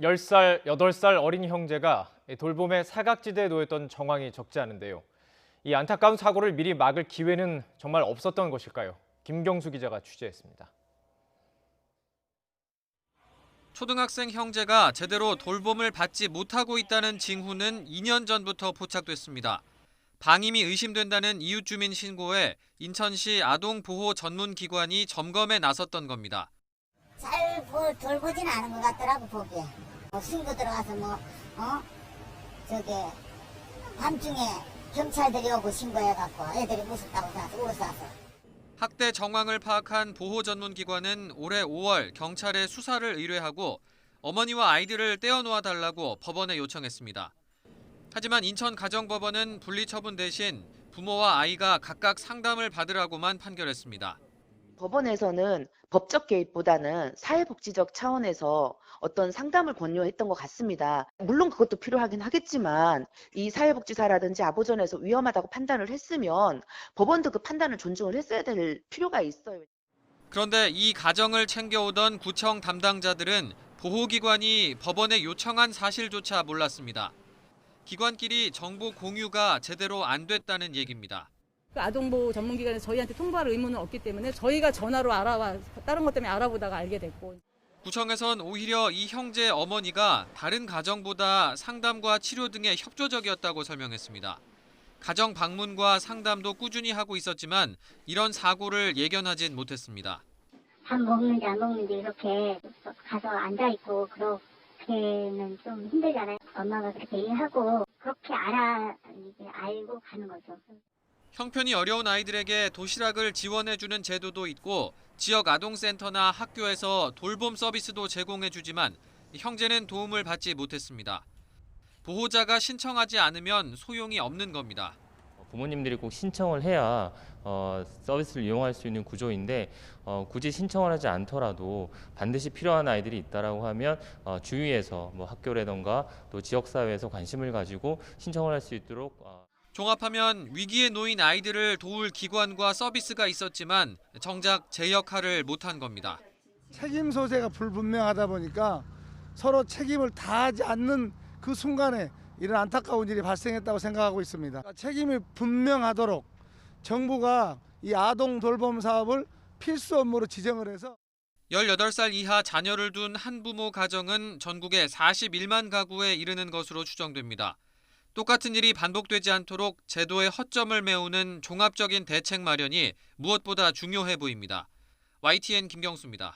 10살, 8살 어린 형제가 돌봄의 사각지대에 놓였던 정황이 적지 않은데요. 이 안타까운 사고를 미리 막을 기회는 정말 없었던 것일까요? 김경수 기자가 취재했습니다. 초등학생 형제가 제대로 돌봄을 받지 못하고 있다는 징후는 2년 전부터 포착됐습니다. 방임이 의심된다는 이웃 주민 신고에 인천시 아동보호전문기관이 점검에 나섰던 겁니다. 잘 돌보진 않은 것 같더라고 보기에. 신고 들어가서 저기 밤중에 경찰들이 오고 신고해갖고 애들이 무섭다고 울어서. 학대 정황을 파악한 보호전문기관은 올해 5월 경찰에 수사를 의뢰하고 어머니와 아이들을 떼어놓아 달라고 법원에 요청했습니다. 하지만 인천가정법원은 분리처분 대신 부모와 아이가 각각 상담을 받으라고만 판결했습니다. 법원에서는 법적 개입보다는 사회복지적 차원에서 어떤 상담을 권유했던 것 같습니다. 물론 그것도 필요하긴 하겠지만 이 사회복지사라든지 아보전에서 위험하다고 판단을 했으면 법원도 그 판단을 존중을 했어야 될 필요가 있어요. 그런데 이 가정을 챙겨오던 구청 담당자들은 보호기관이 법원에 요청한 사실조차 몰랐습니다. 기관끼리 정보 공유가 제대로 안 됐다는 얘기입니다. 아동보호 전문기관에서 저희한테 통보할 의무는 없기 때문에 저희가 전화로 다른 것 때문에 알아보다가 알게 됐고. 구청에선 오히려 이 형제 어머니가 다른 가정보다 상담과 치료 등에 협조적이었다고 설명했습니다. 가정 방문과 상담도 꾸준히 하고 있었지만 이런 사고를 예견하진 못했습니다. 밥 먹는지 안 먹는지 이렇게 가서 앉아있고 그렇게는 좀 힘들잖아요. 엄마가 그렇게 일하고 그렇게 알고 가는 거죠. 형편이 어려운 아이들에게 도시락을 지원해주는 제도도 있고 지역 아동센터나 학교에서 돌봄 서비스도 제공해주지만 형제는 도움을 받지 못했습니다. 보호자가 신청하지 않으면 소용이 없는 겁니다. 부모님들이 꼭 신청을 해야 서비스를 이용할 수 있는 구조인데 굳이 신청을 하지 않더라도 반드시 필요한 아이들이 있다라고 하면 주위에서 학교라던가 또 지역사회에서 관심을 가지고 신청을 할 수 있도록 종합하면 위기에 놓인 아이들을 도울 기관과 서비스가 있었지만 정작 제 역할을 못한 겁니다. 책임 소재가 불분명하다 보니까 서로 책임을 다하지 않는 그 순간에 이런 안타까운 일이 발생했다고 생각하고 있습니다. 책임이 분명하도록 정부가 이 아동 돌봄 사업을 필수 업무로 지정을 해서 18살 이하 자녀를 둔 한부모 가정은 전국에 41만 가구에 이르는 것으로 추정됩니다. 똑같은 일이 반복되지 않도록 제도의 허점을 메우는 종합적인 대책 마련이 무엇보다 중요해 보입니다. YTN 김경수입니다.